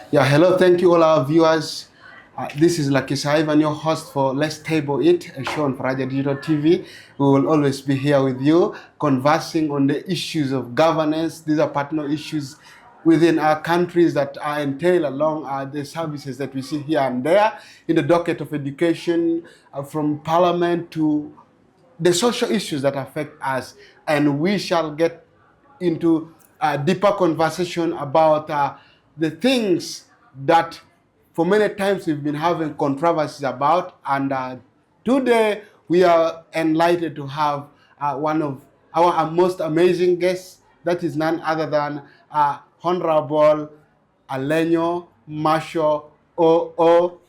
Yeah, hello, thank you all our viewers. This is Lucky Ivan, your host for Let's Table It, a show on Faraja Digital TV. We will always be here with you, conversing on the issues of governance. These are partner issues within our countries that are entailed along the services that we see here and there in the docket of education, from parliament to the social issues that affect us. And we shall get into a deeper conversation about the things that for many times we've been having controversies about. And today we are enlightened to have one of our most amazing guests. That is none other than Honorable Alenyo Marshall OO,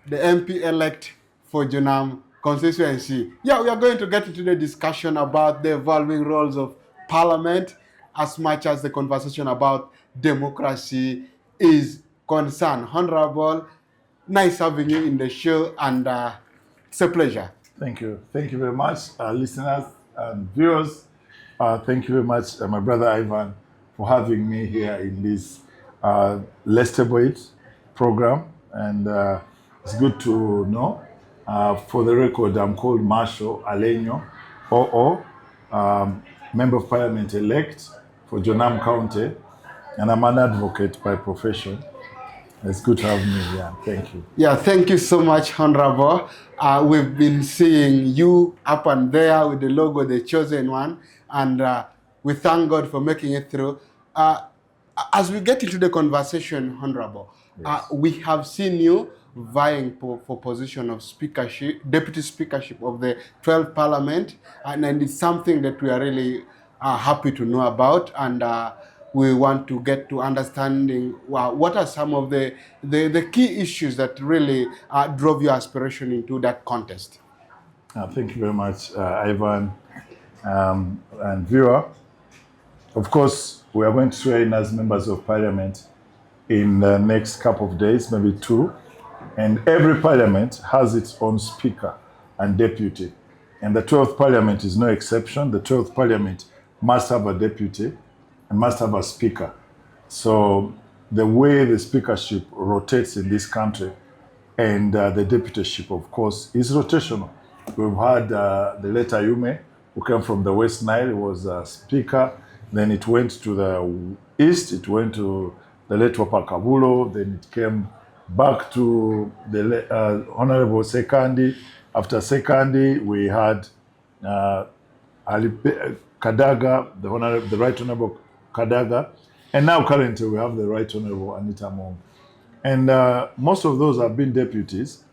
the MP-elect for Junam constituency. Yeah, we are going to get into the discussion about the evolving roles of Parliament as much as the conversation about democracy is concerned. Honorable, nice having you in the show, and it's a pleasure. Thank you. Thank you very much, listeners and viewers. Thank you very much, my brother Ivan, for having me here in this Let's Table It program. And it's good to know. For the record, I'm called Marshall Alenyo, OO, Member of Parliament elect for Jonam County, and I'm an advocate by profession. It's good to have me here. Thank you. Yeah, thank you so much, Honorable. We've been seeing you up and there with the logo, the chosen one, and we thank God for making it through. As we get into the conversation, Honorable, yes, we have seen you vying for position of speakership, deputy speakership of the 12th Parliament, and it's something that we are really happy to know about, and we want to get to understanding what are some of the key issues that really drove your aspiration into that contest. Thank you very much, Ivan, and viewer. Of course, we are going to swear in as members of Parliament in the next couple of days, maybe 2. And every Parliament has its own speaker and deputy. And the 12th Parliament is no exception. The 12th Parliament must have a deputy and must have a speaker. So the way the speakership rotates in this country and the deputyship, of course, is rotational. We've had the late Ayume, who came from the West Nile, was a speaker. Then it went to the east, it went to the late Wapa Kabulo, then it came back to the Honorable Sekandi. After Sekandi, we had Kadaga, the Right Honorable Kadaga, and now currently we have the Right Honorable Anita Mong. And most of those have been deputies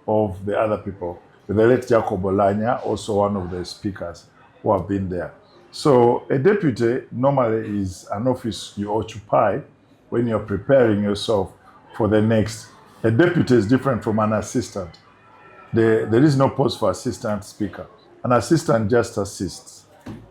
of the other people. The late Jacob Olanya, also one of the speakers who have been there. So a deputy normally is an office you occupy when you're preparing yourself for the next. A deputy is different from an assistant. There is no post for assistant speaker. An assistant just assists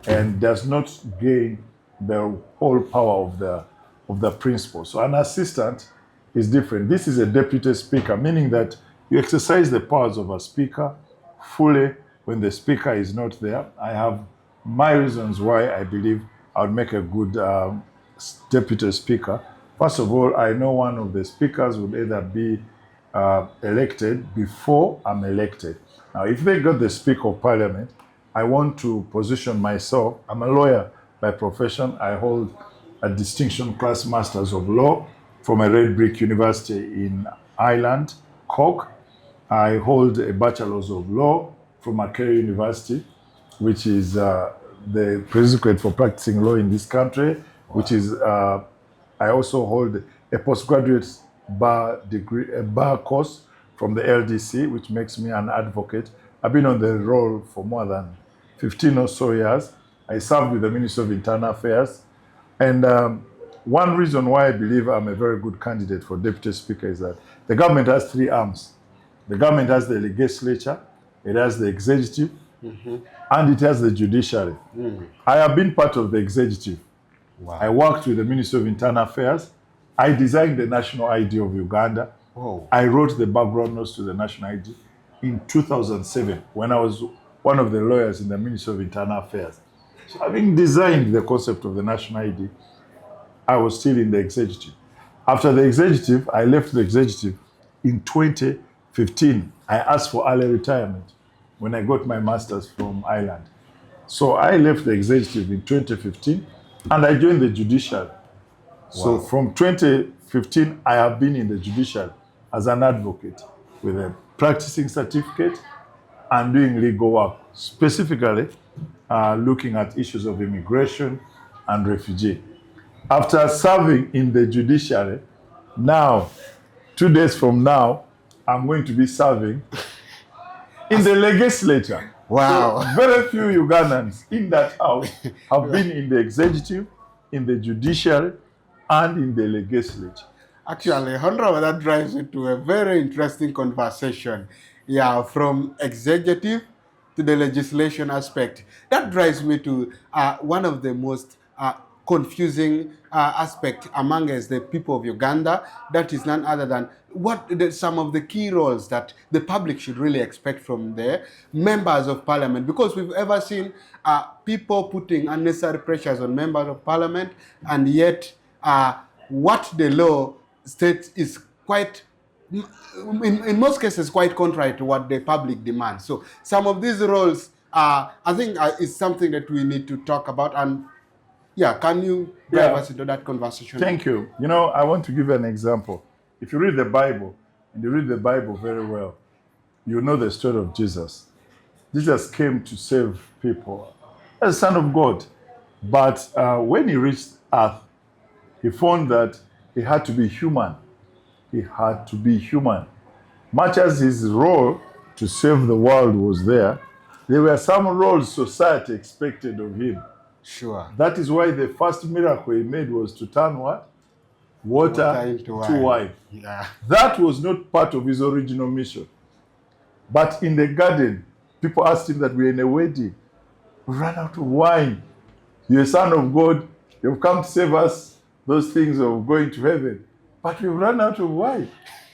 and does not gain the whole power of the principal. So an assistant is different. This is a deputy speaker, meaning that you exercise the powers of a speaker fully when the speaker is not there. I have my reasons why I believe I would make a good deputy speaker. First of all, I know one of the speakers would either be elected before I'm elected. Now, if they got the Speaker of Parliament, I want to position myself. I'm a lawyer by profession. I hold a distinction class Masters of Law from a Red Brick University in Ireland, Cork. I hold a Bachelor's of Law from Makerere University, which is the prerequisite for practicing law in this country, which is, I also hold a postgraduate bar degree, a bar course from the LDC, which makes me an advocate. I've been on the roll for more than 15 or so years. I served with the Ministry of Internal Affairs. And one reason why I believe I'm a very good candidate for Deputy Speaker is that the government has 3 arms. The government has the legislature, it has the executive, and it has the judiciary. I have been part of the executive. Wow. I worked with the Ministry of Internal Affairs. I designed the national ID of Uganda. Oh. I wrote the background notes to the national ID in 2007 when I was one of the lawyers in the Ministry of Internal Affairs. So having designed the concept of the national ID, I was still in the executive. After the executive, I left the executive in 2015. I asked for early retirement when I got my master's from Ireland. So I left the executive in 2015 and I joined the judiciary. So from 2015, I have been in the judiciary as an advocate with a practicing certificate and doing legal work, specifically looking at issues of immigration and refugee. After serving in the judiciary, now, 2 days from now, I'm going to be serving in the legislature. Wow. So very few Ugandans in that house have been in the executive, in the judiciary, and in the legislature. Actually, Honorable, that drives into a very interesting conversation. Yeah, from executive to the legislation aspect. That drives me to one of the most confusing aspect among us, the people of Uganda. That is none other than some of the key roles that the public should really expect from the members of parliament. Because we've ever seen people putting unnecessary pressures on members of parliament, and yet what the law states is quite, in most cases, quite contrary to what the public demands. So some of these roles, I think, is something that we need to talk about. And yeah, can you drive us into that conversation? Thank you. You know, I want to give an example. If you read the Bible, and you read the Bible very well, you know the story of Jesus. Jesus came to save people as Son of God. But when he reached earth, he found that he had to be human. He had to be human. Much as his role to save the world was there were some roles society expected of him. Sure. That is why the first miracle he made was to turn what? Water to wine. Yeah. That was not part of his original mission. But in the garden, people asked him that we're in a wedding. We ran out of wine. You're a son of God. You've come to save us those things of going to heaven. But we've run out of wine.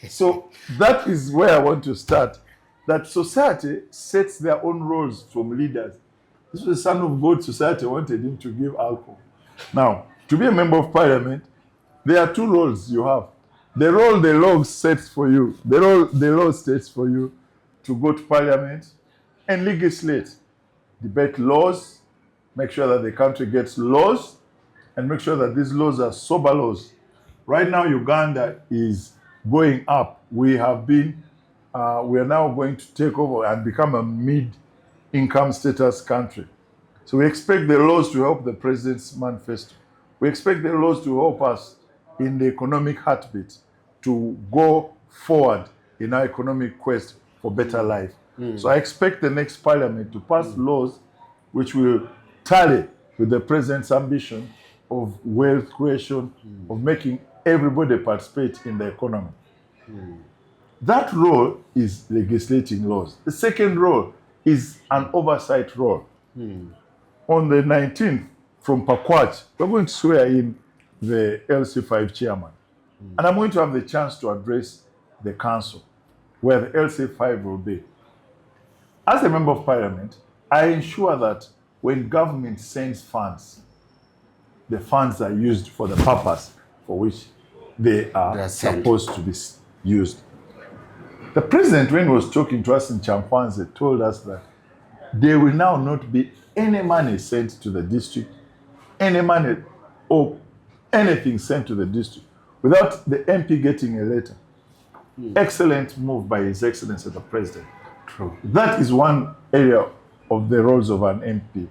So that is where I want to start. That society sets their own roles from leaders. This was the Son of God. Society wanted him to give alcohol. Now, to be a member of parliament, there are two roles you have. The role the law sets for you, the role the law states for you to go to parliament and legislate, debate laws, make sure that the country gets laws, and make sure that these laws are sober laws. Right now, Uganda is going up. We are now going to take over and become a mid-income status country. So we expect the laws to help the president's manifesto. We expect the laws to help us in the economic heartbeat to go forward in our economic quest for better life. So I expect the next parliament to pass laws which will tally with the president's ambition of wealth creation, of making everybody participate in the economy. That role is legislating laws. The second role is an oversight role. On the 19th, from Pakwach, we're going to swear in the LC5 chairman. And I'm going to have the chance to address the council, where the LC5 will be. As a member of parliament, I ensure that when government sends funds, the funds are used for the purpose for which they are supposed to be used. The president, when he was talking to us in Champanze, told us that there will now not be any money sent to the district, any money or anything sent to the district without the MP getting a letter. Excellent move by His Excellency the President. True. That is one area of the roles of an MP.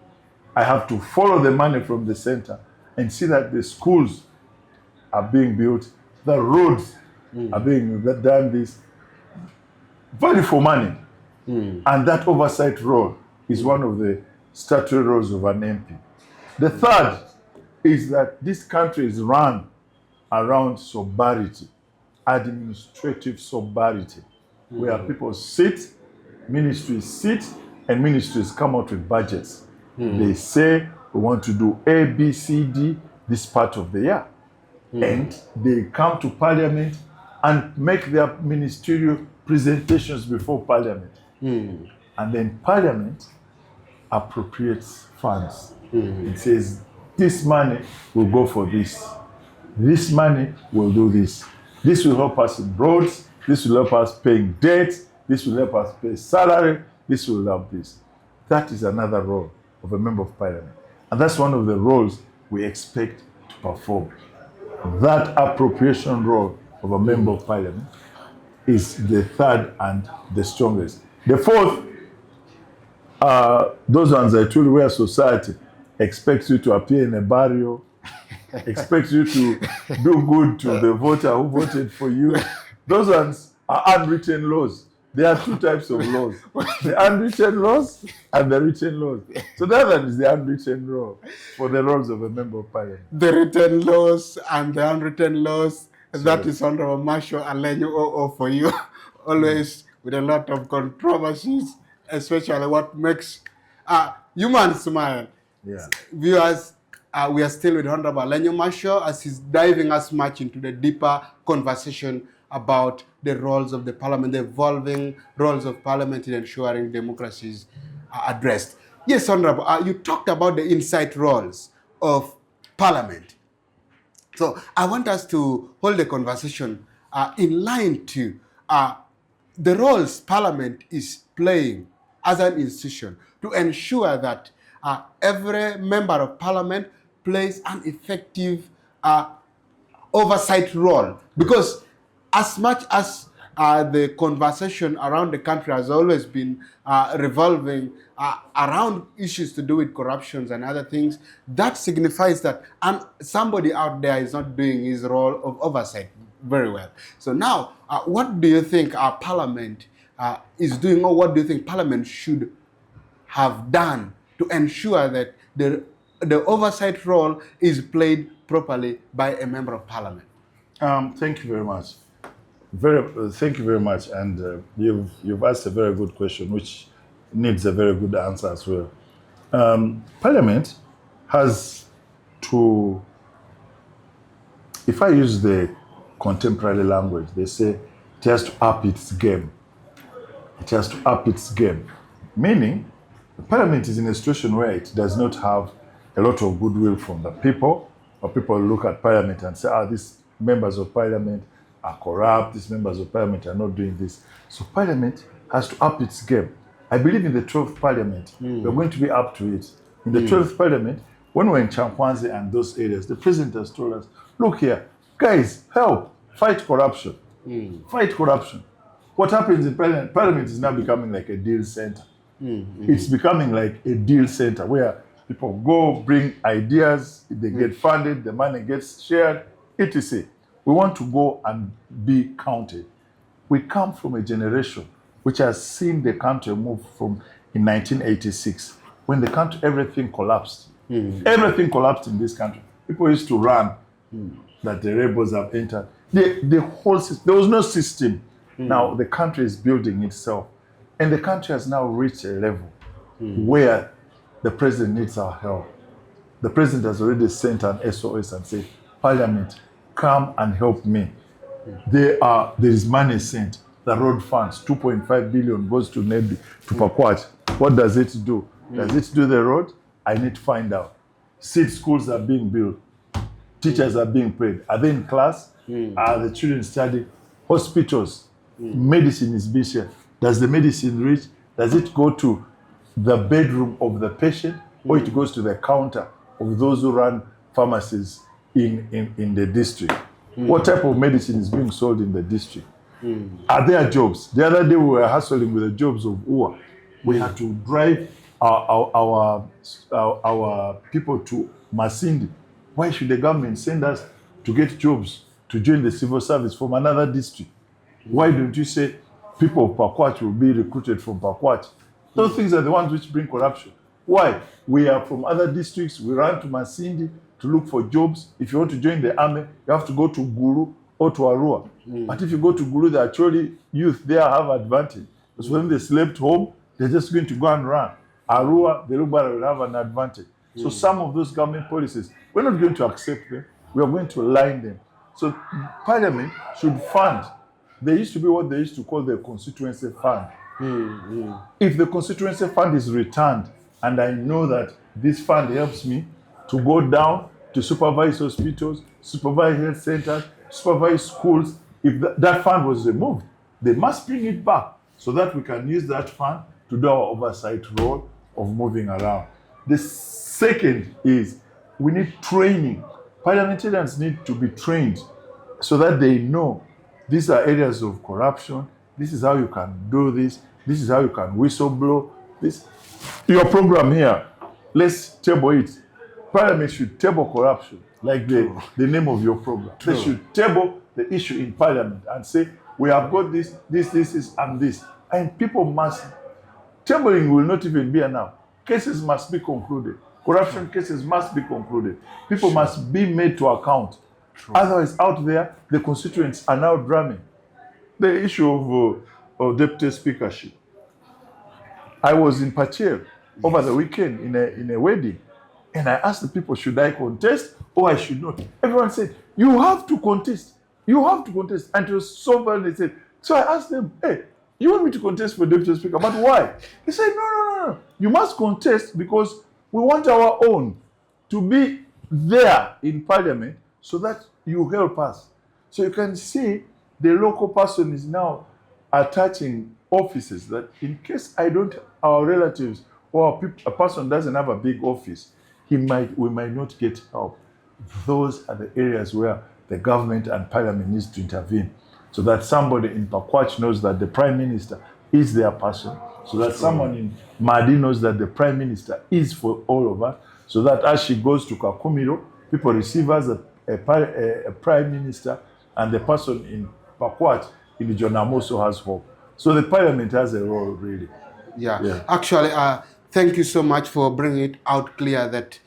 I have to follow the money from the center and see that the schools are being built, the roads are being done, this value for money. And that oversight role is one of the statutory roles of an MP. The third is that this country is run around sobriety, administrative sobriety, where people sit, ministries sit, and ministries come out with budgets. They say, we want to do A, B, C, D this part of the year. And they come to parliament and make their ministerial presentations before parliament. And then parliament appropriates funds. It says, this money will go for this. This money will do this. This will help us in roads. This will help us paying debt. This will help us pay salary. This will help this. That is another role of a member of parliament. And that's one of the roles we expect to perform. That appropriation role of a member of parliament is the third and the strongest. The fourth, those ones I told you where society expects you to appear in a burial, expects you to do good to the voter who voted for you. Those ones are unwritten laws. There are two types of laws, the unwritten laws and the written laws. So that one is the unwritten law for the roles of a member of parliament. The written laws and the unwritten laws, that is Honorable Marshal Alenyo OO for you, always with a lot of controversies, especially what makes human smile. Yeah. Viewers, we are still with Honorable Alenyo Marshal as he's diving us much into the deeper conversation about the roles of the parliament, the evolving roles of parliament in ensuring democracies are addressed. Yes, Honorable, you talked about the inside roles of parliament. So I want us to hold the conversation in line to the roles parliament is playing as an institution to ensure that every member of parliament plays an effective oversight role. Because as much as the conversation around the country has always been revolving around issues to do with corruptions and other things, that signifies that somebody out there is not doing his role of oversight very well. So now, what do you think our parliament is doing, or what do you think parliament should have done to ensure that the oversight role is played properly by a member of parliament? Thank you very much. Thank you very much, and you've asked a very good question, which needs a very good answer as well. Parliament has to, if I use the contemporary language, they say it has to up its game. It has to up its game, meaning the Parliament is in a situation where it does not have a lot of goodwill from the people, or people look at Parliament and say, these members of Parliament are corrupt, these members of Parliament are not doing this. So Parliament has to up its game. I believe in the 12th Parliament, we're going to be up to it. In the 12th Parliament, when we're in Chankwanzi and those areas, the President has told us, look here, guys, help, fight corruption. Fight corruption. What happens in Parliament? Parliament is now becoming like a deal center. It's becoming like a deal center where people go, bring ideas, they get funded, the money gets shared, etc. We want to go and be counted. We come from a generation which has seen the country move from in 1986, when the country, everything collapsed. Everything collapsed in this country. People used to run that the rebels have entered. The whole system, there was no system. Now the country is building itself. And the country has now reached a level where the president needs our help. The president has already sent an SOS and said, Parliament, come and help me. There is money sent. The road funds, 2.5 billion goes to Nebi, to Pakwach. What does it do? Does it do the road? I need to find out. Seed schools are being built. Teachers are being paid. Are they in class? Are the children studying? Hospitals. Medicine is being shared. Does the medicine reach? Does it go to the bedroom of the patient, or it goes to the counter of those who run pharmacies in the district? What type of medicine is being sold in the district? Are there jobs? The other day we were hustling with the jobs of UA. We had to drive our people to Masindi. Why should the government send us to get jobs to join the civil service from another district? Why don't you say people of Pakwach will be recruited from Pakwach? Those things are the ones which bring corruption. Why? We are from other districts. We run to Masindi to look for jobs. If you want to join the army, you have to go to Guru or to Arua. But if you go to Guru, the actually youth there have advantage. Because when they slept home, they're just going to go and run. Arua, the Rubara will have an advantage. So some of those government policies, we're not going to accept them. We are going to align them. So Parliament should fund. There used to be what they used to call the constituency fund. If the constituency fund is returned, and I know that this fund helps me to go down to supervise hospitals, supervise health centers, supervise schools. If that fund was removed, they must bring it back so that we can use that fund to do our oversight role of moving around. The second is we need training. Parliamentarians need to be trained so that they know these are areas of corruption. This is how you can do this. This is how you can whistleblow. This, your program here, let's table it. Parliament should table corruption, like the name of your program. True. They should table the issue in Parliament and say, we have got this, and this. And people must, tabling will not even be enough. Cases must be concluded. Corruption cases must be concluded. People must be made to account. True. Otherwise, out there, the constituents are now drumming. The issue of deputy speakership. I was in Pachel over the weekend in a wedding, and I asked the people, should I contest or I should not? Everyone said, you have to contest. You have to contest. And it was so bad, they said. So I asked them, hey, you want me to contest for deputy speaker, but why? They said, no. You must contest because we want our own to be there in Parliament so that you help us. So you can see the local person is now attaching offices that in case our relatives or a person doesn't have a big office, we might not get help. Those are the areas where the government and Parliament needs to intervene so that somebody in Pakwach knows that the Prime Minister is their person, so that someone in Madi knows that the Prime Minister is for all of us, so that as she goes to Kakumiro, people receive her as a Prime Minister, and the person in Pakwach, in Ijonam, also has hope. So the Parliament has a role, really. Yeah. Actually, thank you so much for bringing it out clear that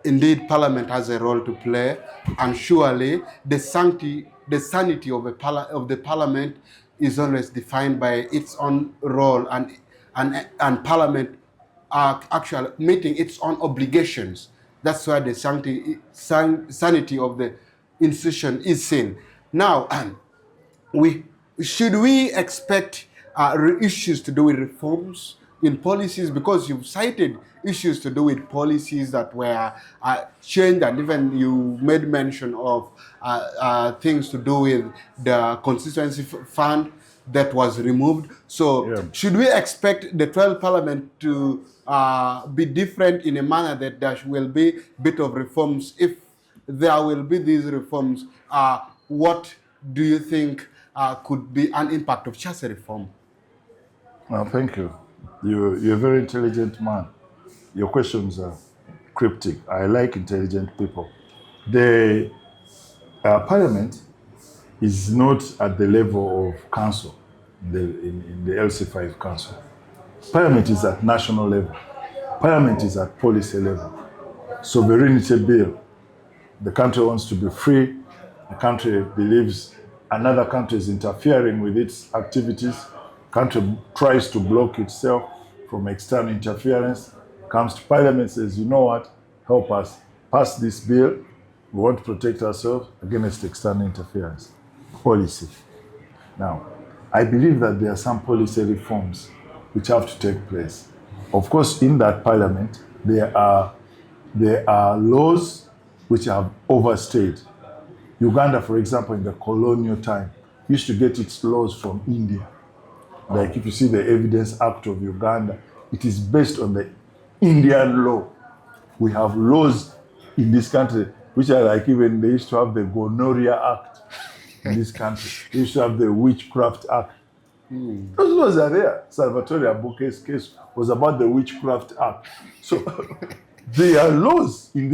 indeed Parliament has a role to play, and surely the sanity of the Parliament is always defined by its own role, and Parliament are actually meeting its own obligations. That's why the sanity of the institution is seen. Now, should we expect issues to do with reforms in policies? Because you've cited issues to do with policies that were changed, and even you made mention of things to do with the constituency fund that was removed. So should we expect the 12th Parliament to be different in a manner that there will be a bit of reforms? If there will be these reforms, what do you think could be an impact of chassis reform? Well, thank you. You're a very intelligent man. Your questions are cryptic. I like intelligent people. The Parliament is not at the level of council in the LC5 council. Parliament is at national level. Parliament is at policy level. Sovereignty bill. The country wants to be free. The country believes another country is interfering with its activities. Country tries to block itself from external interference. Comes to Parliament, says, you know what, help us pass this bill. We want to protect ourselves against external interference. Policy. Now, I believe that there are some policy reforms which have to take place. Of course, in that Parliament, there are laws which have overstayed. Uganda, for example, in the colonial time, used to get its laws from India. Like if you see the Evidence Act of Uganda, it is based on the Indian law. We have laws in this country which are like, even they used to have the Gonorrhea Act in this country. They used to have the Witchcraft Act. Those laws are there. Salvatore Abuke's case was about the Witchcraft Act. So there are laws in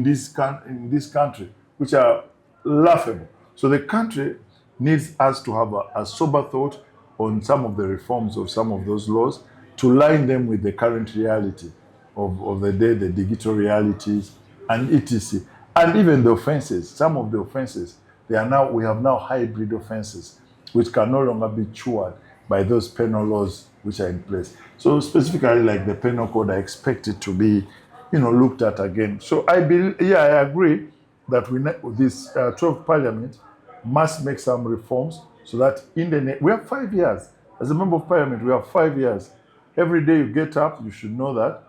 this country which are laughable. So the country needs us to have a sober thought on some of the reforms of some of those laws to line them with the current reality of the day, the digital realities, and etc. And even the offenses. Some of the offenses, we have now hybrid offenses, which can no longer be cured by those penal laws which are in place. So specifically, like the penal code, I expect it to be, looked at again. So I agree that this 12th Parliament must make some reforms so that we have 5 years. As a member of Parliament, we have 5 years. Every day you get up, you should know that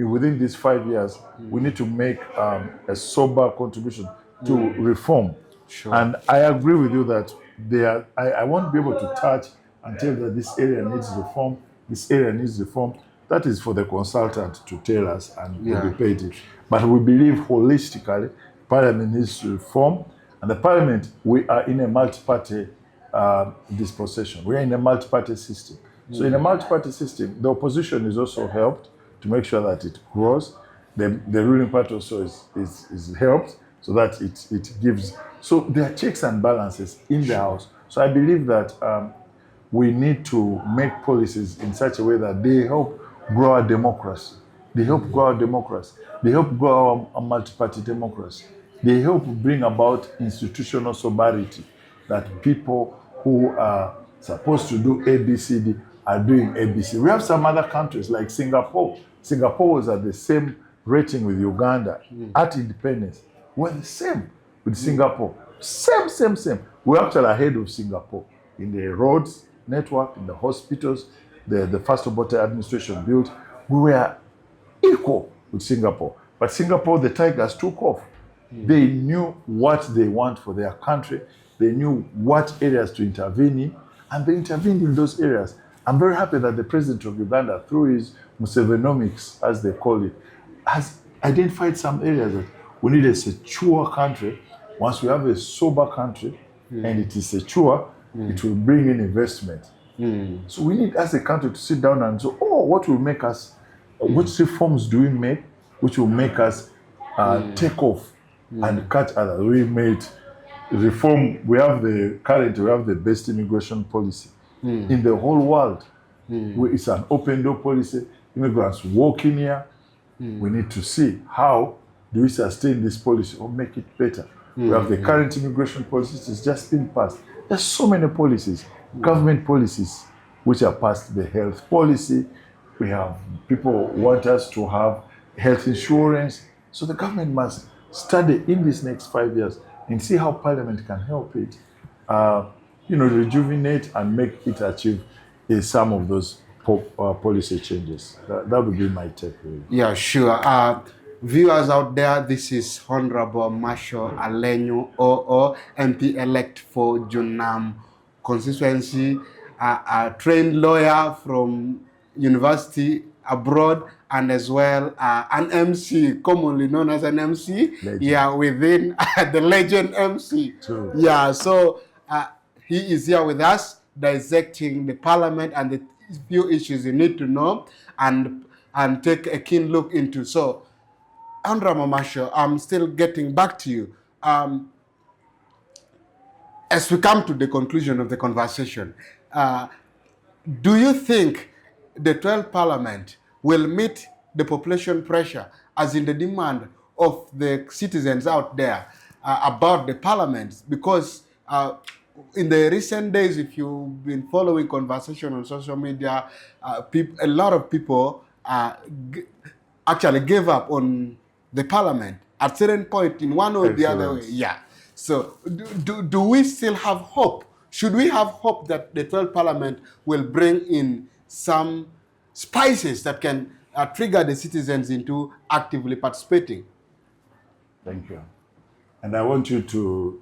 within these 5 years, we need to make a sober contribution to reform. Sure. And I agree with you that I won't be able to touch and tell that this area needs reform, this area needs reform. That is for the consultant to tell us, and we'll be paid it. But we believe holistically, Parliament needs to reform. And the Parliament, we are in a multi-party disposition. We are in a multi-party system. So in a multi-party system, the opposition is also helped to make sure that it grows. The ruling party also is helped so that it gives. So there are checks and balances in the House. So I believe that we need to make policies in such a way that they help grow our democracy. They help grow our democracy. They help grow our multi-party democracy. They help bring about institutional sobriety, that people who are supposed to do ABCD are doing ABC. We have some other countries like Singapore. Singapore was at the same rating with Uganda at independence. We're the same with Singapore. Same. We're actually ahead of Singapore in the roads network, in the hospitals, the first water administration built. We were equal with Singapore. But Singapore, the tigers took off. They knew what they want for their country. They knew what areas to intervene in, and they intervened in those areas. I'm very happy that the president of Uganda, through his Musevenomics, as they call it, has identified some areas that we need a secure country. Once we have a sober country and it is secure, it will bring in investment. So we need, as a country, to sit down and say, what will make us, which reforms do we make, which will make us take off and catch others. We made reform. We have the best immigration policy in the whole world. It's an open door policy. Immigrants walk in here. We need to see how do we sustain this policy or make it better. We have the current immigration policy. It's just been passed. There's so many policies, government policies, which are passed. The health policy. We have people want us to have health insurance. So the government must study in these next 5 years and see how Parliament can help it, rejuvenate and make it achieve some of those policy changes. That would be my take. Really. Yeah, sure. Viewers out there, this is Honorable Marshall Alenyo, OO, MP-elect for Junam constituency, a trained lawyer from university abroad, and as well an MC, commonly known as an MC, legend. Within the legend MC. True. So he is here with us, dissecting the Parliament and the few issues you need to know and take a keen look into. So, Honorable Marshall, I'm still getting back to you. As we come to the conclusion of the conversation, do you think the 12th Parliament will meet the population pressure, as in the demand of the citizens out there about the Parliament? Because in the recent days, if you've been following conversation on social media, a lot of people actually gave up on the Parliament at certain point in one or the other way. Yeah. So do we still have hope? Should we have hope that the 12th Parliament will bring in some spices that can trigger the citizens into actively participating? Thank you. And I want you to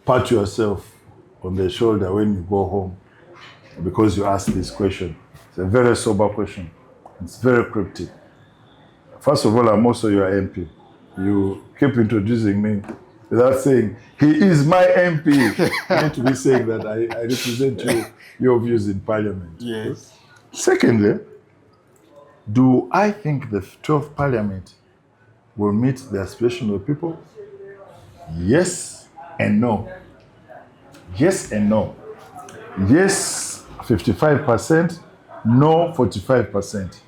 pat yourself on the shoulder when you go home, because you asked this question. It's a very sober question. It's very cryptic. First of all, I'm also your MP. You keep introducing me without saying, he is my MP. You need to be saying that I represent your views in Parliament. Yes. Secondly, do I think the 12th Parliament will meet the aspiration of the people? Yes and no. Yes and no. Yes, 55%. No, 45%.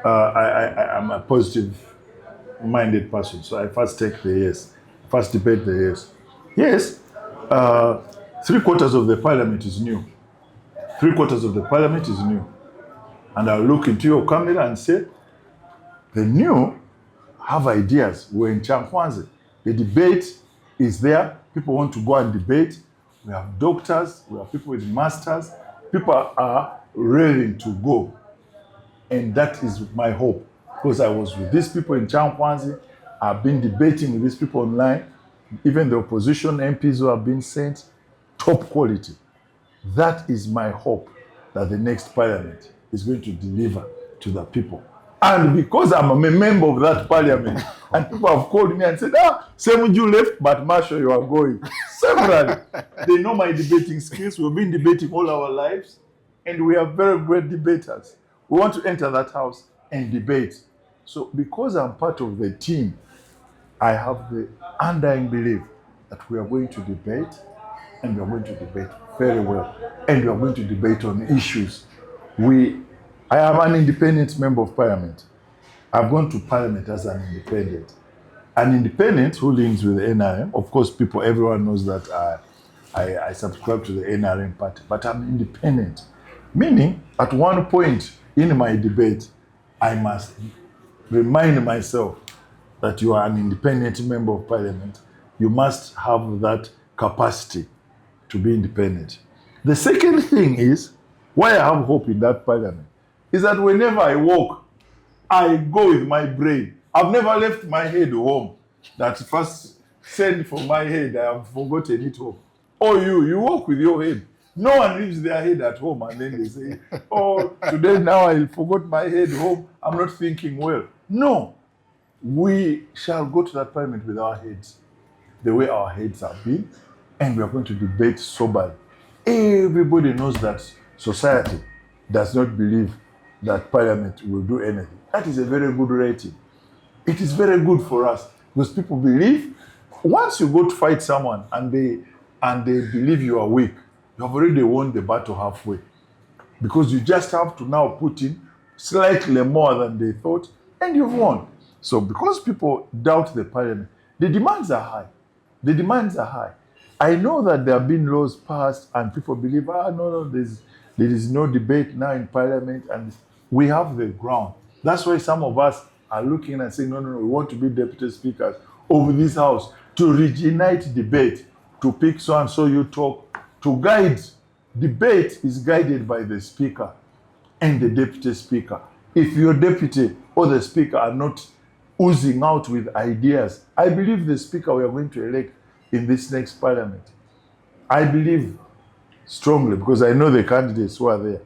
I'm a positive-minded person, so I first take the yes. First debate the yes. Yes, 3/4 of the Parliament is new. 3/4 of the Parliament is new. And I'll look into your camera and say, the new have ideas. We're in Chankwanzi. The debate is there. People want to go and debate. We have doctors. We have people with masters. People are ready to go. And that is my hope. Because I was with these people in Chankwanzi, I've been debating with these people online, even the opposition MPs who have been sent, top quality. That is my hope, that the next parliament is going to deliver to the people. And because I'm a member of that parliament, and people have called me and said, Semuju left, but Marshall, you are going. Several. They know my debating skills. We've been debating all our lives, and we are very great debaters. We want to enter that house and debate. So because I'm part of the team, I have the undying belief that we are going to debate, and we are going to debate very well, and we are going to debate on issues. I am an independent member of parliament. I've gone to parliament as an independent. An independent who links with the NRM. Of course, everyone knows that I subscribe to the NRM party, but I'm independent. Meaning, at one point in my debate, I must remind myself that you are an independent member of parliament. You must have that capacity to be independent. The second thing is, why I have hope in that parliament, is that whenever I walk, I go with my brain. I've never left my head home. That first send for my head, I have forgotten it home. Oh, you walk with your head. No one leaves their head at home and then they say, oh, today now I forgot my head home. I'm not thinking well. No, we shall go to that parliament with our heads, the way our heads have been, and we are going to debate soberly. Everybody knows that society does not believe that parliament will do anything. That is a very good rating. It is very good for us because people believe once you go to fight someone and they believe you are weak, you have already won the battle halfway. Because you just have to now put in slightly more than they thought and you've won. So because people doubt the parliament, the demands are high. The demands are high. I know that there have been laws passed and people believe, no, there is no debate now in parliament, and we have the ground. That's why some of us are looking and saying, no, we want to be deputy speakers of this house to regenerate debate, to pick so and so you talk, to guide. Debate is guided by the speaker and the deputy speaker. If your deputy or the speaker are not oozing out with ideas, I believe the speaker we are going to elect in this next parliament, I believe strongly, because I know the candidates who are there,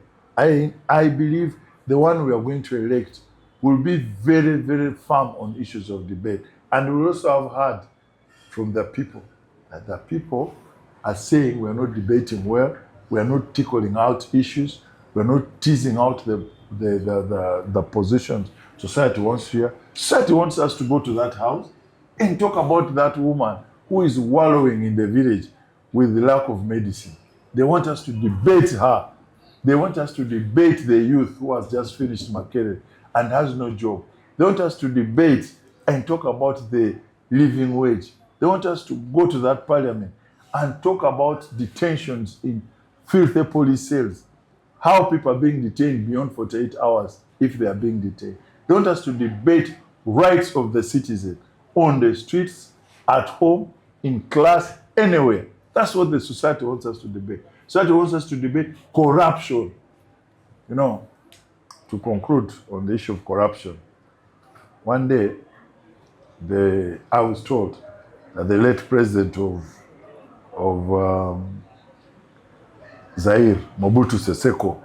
I believe the one we are going to elect will be very, very firm on issues of debate. And we also have heard from the people that the people are saying we are not debating well, we are not tickling out issues, we are not teasing out the positions society wants to hear. Society wants us to go to that house and talk about that woman who is wallowing in the village with the lack of medicine. They want us to debate her. They want us to debate the youth who has just finished Makerere and has no job. They want us to debate and talk about the living wage. They want us to go to that parliament and talk about detentions in filthy police cells, how people are being detained beyond 48 hours if they are being detained. They want us to debate rights of the citizen on the streets, at home, in class, anywhere. That's what the society wants us to debate. Society wants us to debate corruption. You know, to conclude on the issue of corruption, one day I was told that the late president of Zaire, Mobutu Sese Kuku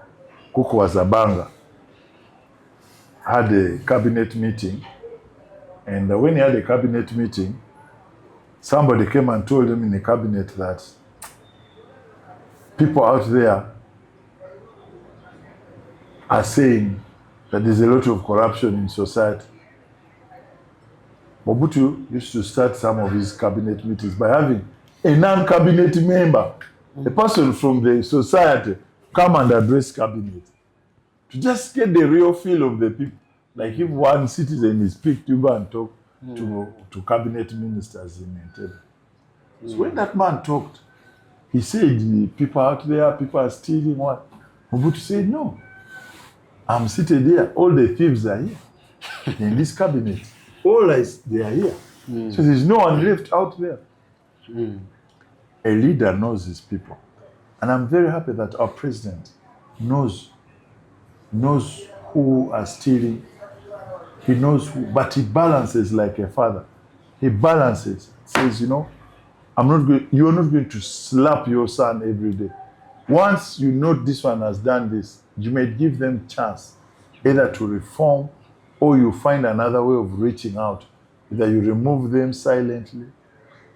Wazabanga, had a cabinet meeting, and when he had a cabinet meeting, somebody came and told him in the cabinet that people out there are saying that there's a lot of corruption in society. Mobutu used to start some of his cabinet meetings by having a non-cabinet member, a person from the society, come and address cabinet, to just get the real feel of the people. Like if one citizen is picked to go and talk to cabinet ministers in Entebbe. So when that man talked, he said, people out there, people are stealing what? Mobutu said, no. I'm seated here. All the thieves are here in this cabinet. All they are here. So there's no one left out there. A leader knows his people. And I'm very happy that our president knows who are stealing. He knows who, but he balances like a father. He balances, says, you know, you are not going to slap your son every day. Once you know this one has done this, you may give them chance either to reform or you find another way of reaching out. Either you remove them silently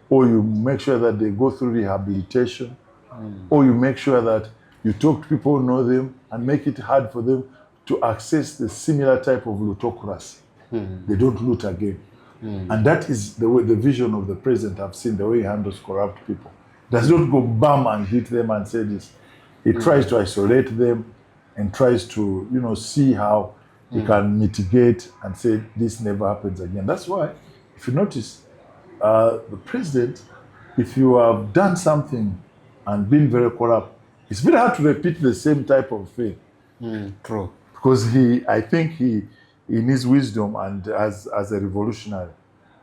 or you make sure that they go through rehabilitation or you make sure that you talk to people who know them and make it hard for them to access the similar type of lootocracy. They don't loot again. And that is the way, the vision of the president I've seen, the way he handles corrupt people. Does not go bam and hit them and say this. He tries to isolate them and tries to, you know, see how he can mitigate and say this never happens again. That's why, if you notice, the president, if you have done something and been very corrupt, it's very hard to repeat the same type of thing. True. Because I think he, in his wisdom and as a revolutionary,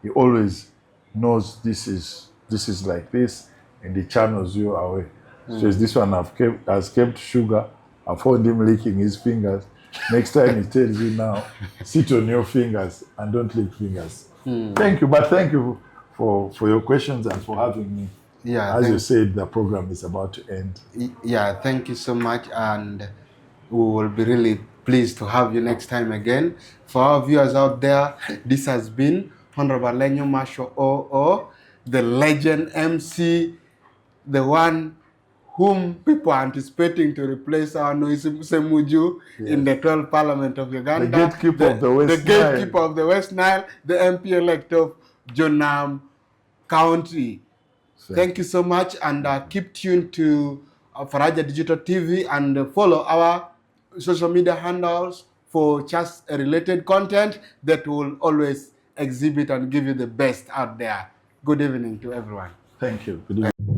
he always knows this is like this, and he channels you away. So this one has kept sugar. I found him licking his fingers. Next time he tells you now, sit on your fingers and don't lick fingers. Thank you, but thank you for your questions and for having me. Yeah. As you said, the program is about to end. Yeah, thank you so much, and we will be really pleased to have you next time again. For our viewers out there, this has been Honorable Alenyo Marshall OO, the legend MC, the one whom people are anticipating to replace our Noisi Semuju in the 12th Parliament of Uganda. The gatekeeper of the West Nile. The gatekeeper of the West Nile, the MP elect of Jonam County. Thank you so much, and keep tuned to Faraja Digital TV and follow our social media handles for just related content that will always exhibit and give you the best out there. Good evening to everyone. Thank you. Good evening.